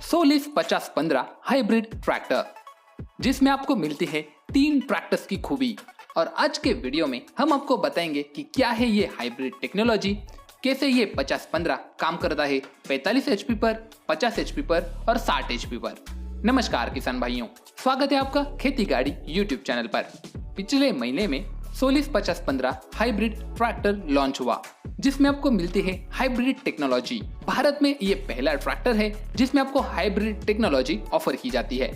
Solis 5015 hybrid tractor, जिसमें आपको मिलती है 3 ट्रैक्टर्स की खूबी। और आज के वीडियो में हम आपको बताएंगे कि क्या है ये हाइब्रिड टेक्नोलॉजी, कैसे ये 5015 काम करता है 45 HP पर, 50 HP पर और 60 HP पर। नमस्कार किसान भाइयों, स्वागत है आपका खेती गाड़ी YouTube चैनल पर। पिछले महीने में सोलिस 5015 हाइब्रिड ट्रैक्टर लॉन्च हुआ, जिसमें आपको मिलती है हाइब्रिड टेक्नोलॉजी। भारत में ये पहला ट्रैक्टर है जिसमें आपको हाइब्रिड टेक्नोलॉजी ऑफर की जाती है।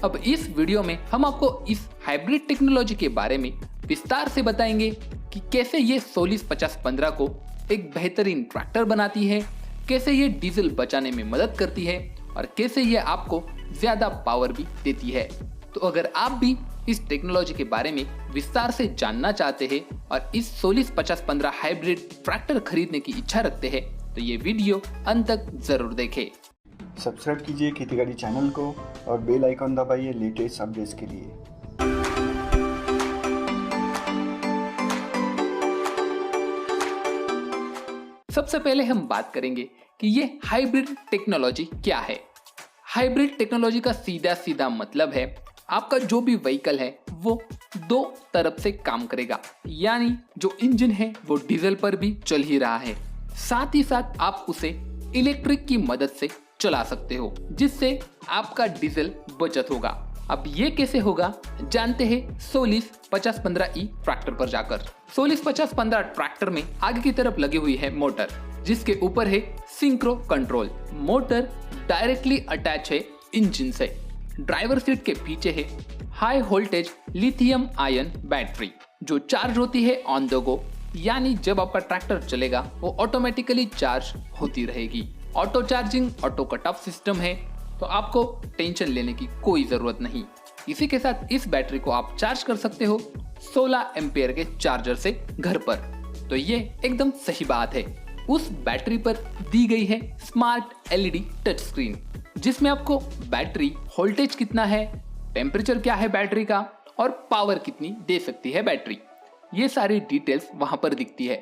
अब इस वीडियो में हम आपको इस हाइब्रिड टेक्नोलॉजी के बारे में विस्तार से बताएंगे कि कैसे ये सोलिस 5015 को एक बेहतरीन ट्रैक्टर बनाती है, कैसे ये डीजल बचाने में मदद करती है और कैसे ये आपको ज्यादा पावर भी देती है। तो अगर आप भी इस टेक्नोलॉजी के बारे में विस्तार से जानना चाहते हैं और इस सोलिस 5015 हाइब्रिड ट्रैक्टर खरीदने की इच्छा रखते हैं तो ये वीडियो अंत तक जरूर देखें। सब्सक्राइब कीजिए खेती गाड़ी चैनल को और बेल आइकन दबाइए लेटेस्ट अपडेट्स के लिए। सबसे पहले हम बात करेंगे कि ये हाइब्रिड टेक्नोलॉजी क्या है। हाइब्रिड टेक्नोलॉजी का सीधा सीधा मतलब है आपका जो भी व्हीकल है वो दो तरफ से काम करेगा, यानी जो इंजन है वो डीजल पर भी चल ही रहा है, साथ ही साथ आप उसे इलेक्ट्रिक की मदद से चला सकते हो, जिससे आपका डीजल बचत होगा। अब ये कैसे होगा जानते हैं सोलिस 5015 ट्रैक्टर पर जाकर। सोलिस 5015 ट्रैक्टर में आगे की तरफ लगी हुई है मोटर, जिसके ऊपर है synchro control. Motor directly attach है इंजन से। ड्राइवर सीट के पीछे है high voltage lithium ion battery, जो चार्ज होती है ऑन द गो, यानी जब आपका ट्रैक्टर चलेगा वो ऑटोमेटिकली चार्ज होती रहेगी। Auto charging, auto cut off system है, तो आपको टेंशन लेने की कोई जरूरत नहीं। इसी के साथ इस बैटरी को आप चार्ज कर सकते हो 16 एम्पियर के चार्जर से घर पर। तो ये एकदम सही बात है। उस बैटरी पर दी गई है स्मार्ट LED टच स्क्रीन, जिसमें आपको बैटरी वोल्टेज कितना है, टेम्परेचर क्या है बैटरी का और पावर कितनी दे सकती है बैटरी, ये सारी डिटेल्स वहां पर दिखती है।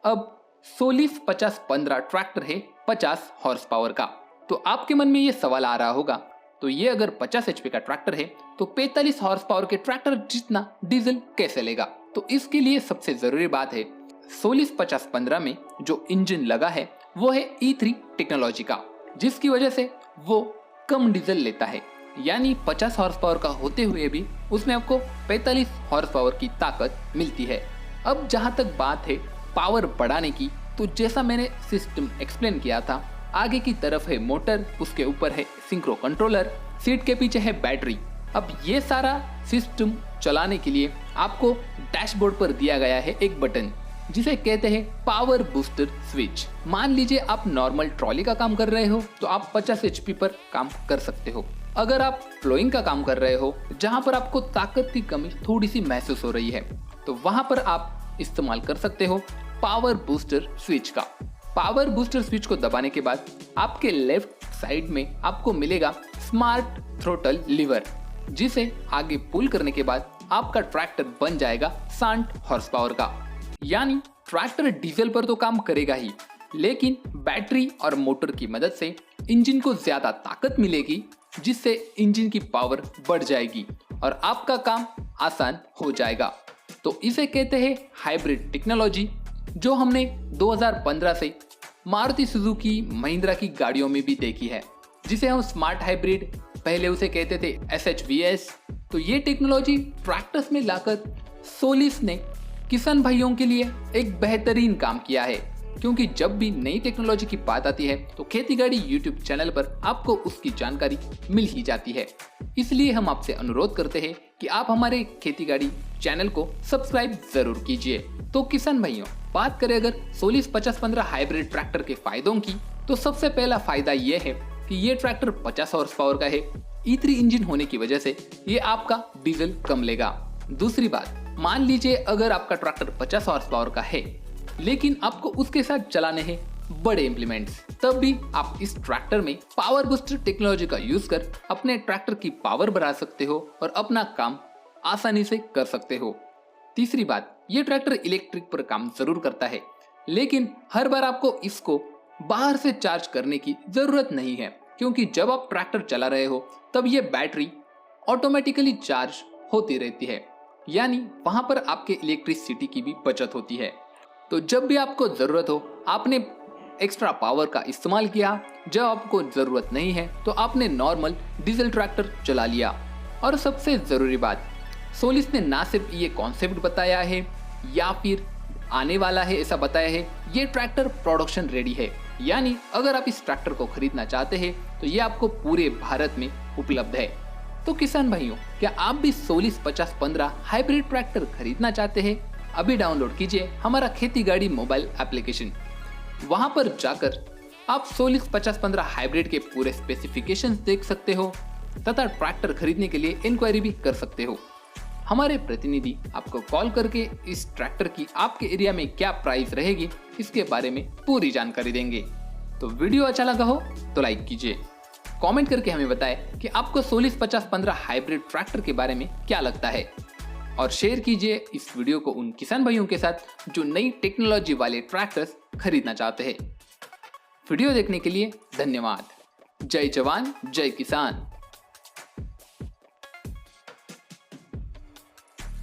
अब सोलिस 5015 ट्रैक्टर है 50 हॉर्स पावर का। तो आपके मन में ये सवाल आ रहा होगा, तो ये अगर 50 HP का ट्रैक्टर है तो 45 हॉर्स पावर के ट्रैक्टर जितना डीजल कैसे लेगा। तो इसके लिए सबसे जरूरी बात है सोलिस 5015 में जो इंजन लगा है वो है E3 टेक्नोलॉजी का, जिसकी वजह से वो कम डीजल लेता है, यानी 50 हॉर्स पावर का होते हुए भी उसमें आपको 45 हॉर्स पावर की ताकत मिलती है। अब जहां तक बात है पावर बढ़ाने की, तो जैसा मैंने सिस्टम एक्सप्लेन किया था, आगे की तरफ है मोटर, उसके ऊपर है सिंक्रो कंट्रोलर, सीट के पीछे है बैटरी। अब ये सारा सिस्टम चलाने के लिए आपको डैशबोर्ड पर दिया गया है एक बटन, जिसे कहते हैं पावर बूस्टर स्विच। मान लीजिए आप नॉर्मल ट्रॉली का काम कर रहे हो तो आप 50 HP पर काम कर सकते हो। अगर आप प्लोइंग का काम कर रहे हो जहां पर आपको ताकत की कमी थोड़ी सी महसूस हो रही है, तो वहां पर आप इस्तेमाल कर सकते हो पावर बूस्टर स्विच का। पावर बूस्टर स्विच को दबाने के बाद आपके लेफ्ट साइड में आपको मिलेगा स्मार्ट थ्रोटल लीवर, जिसे आगे पुल करने के बाद आपका ट्रैक्टर बन जाएगा 60 हॉर्स पावर का। यानी ट्रैक्टर डीजल पर तो काम करेगा ही, लेकिन बैटरी और मोटर की मदद से इंजन को ज्यादा ताकत मिलेगी, जिससे इंजन की पावर बढ़ जाएगी और आपका काम आसान हो जाएगा। तो इसे कहते हैं हाइब्रिड टेक्नोलॉजी, जो हमने 2015 से मारुति सुजुकी, महिंद्रा की गाड़ियों में भी देखी है, जिसे हम स्मार्ट हाइब्रिड, पहले उसे कहते थे SHVS। तो ये टेक्नोलॉजी ट्रैक्टर्स में लाकर सोलिस ने किसान भाइयों के लिए एक बेहतरीन काम किया है, क्योंकि जब भी नई टेक्नोलॉजी की बात आती है तो खेती गाड़ी YouTube चैनल पर आपको उसकी जानकारी मिल ही जाती है। इसलिए हम आपसे अनुरोध करते हैं कि आप हमारे खेती गाड़ी चैनल को सब्सक्राइब जरूर कीजिए। तो किसान भाइयों, बात करें अगर सोलिस 5015 हाइब्रिड ट्रैक्टर के फायदों की, तो सबसे पहला फायदा ये है कि ये ट्रैक्टर 50 हॉर्स पावर का है। E3 इंजन होने की वजह से ये आपका डीजल कम लेगा। दूसरी बात, मान लीजिए अगर आपका ट्रैक्टर 50 हॉर्स पावर का है, लेकिन आपको उसके साथ चलाने हैं बड़े इंप्लीमेंट्स, तब भी आप इस ट्रैक्टर में पावर बूस्टर टेक्नोलॉजी का यूज कर अपने ट्रैक्टर की पावर बढ़ा सकते हो और अपना काम आसानी से कर सकते हो। तीसरी बात, ये ट्रैक्टर इलेक्ट्रिक पर काम जरूर करता है, लेकिन हर बार आपको इसको बाहर से चार्ज करने की जरूरत नहीं है। क्योंकि जब आप ट्रैक्टर चला रहे हो तब ये बैटरी ऑटोमेटिकली चार्ज होती रहती है, यानी वहां पर आपके इलेक्ट्रिसिटी की भी बचत होती है। तो जब भी आपको ज़रूरत हो आपने एक्स्ट्रा पावर का इस्तेमाल किया, जब आपको ज़रूरत नहीं है तो आपने नॉर्मल डीजल ट्रैक्टर चला लिया। और सबसे ज़रूरी बात, सोलिस ने ना सिर्फ ये कॉन्सेप्ट बताया है या फिर आने वाला है ऐसा बताया है, ये ट्रैक्टर प्रोडक्शन रेडी है, यानी अगर आप इस ट्रैक्टर को खरीदना चाहते हैं तो ये आपको पूरे भारत में उपलब्ध है। तो किसान भाइयों, क्या आप भी सोलिस 5015 हाइब्रिड ट्रैक्टर खरीदना चाहते हैं? अभी डाउनलोड कीजिए हमारा खेती गाड़ी मोबाइल एप्लीकेशन। वहां पर जाकर आप सोलिस 5015 हाइब्रिड के पूरे स्पेसिफिकेशंस देख सकते हो तथा ट्रैक्टर खरीदने के लिए इंक्वायरी भी कर सकते हो। हमारे प्रतिनिधि आपको कॉल करके इस ट्रैक्टर की आपके एरिया में क्या प्राइस रहेगी इसके बारे में पूरी जानकारी देंगे। तो वीडियो अच्छा लगा हो तो लाइक कीजिए, कमेंट करके हमें बताएं कि आपको सोलिस 5015 हाइब्रिड ट्रैक्टर के बारे में क्या लगता है, और शेयर कीजिए इस वीडियो को उन किसान भाइयों के साथ जो नई टेक्नोलॉजी वाले ट्रैक्टर्स खरीदना चाहते हैं। वीडियो देखने के लिए धन्यवाद। जय जवान जय किसान।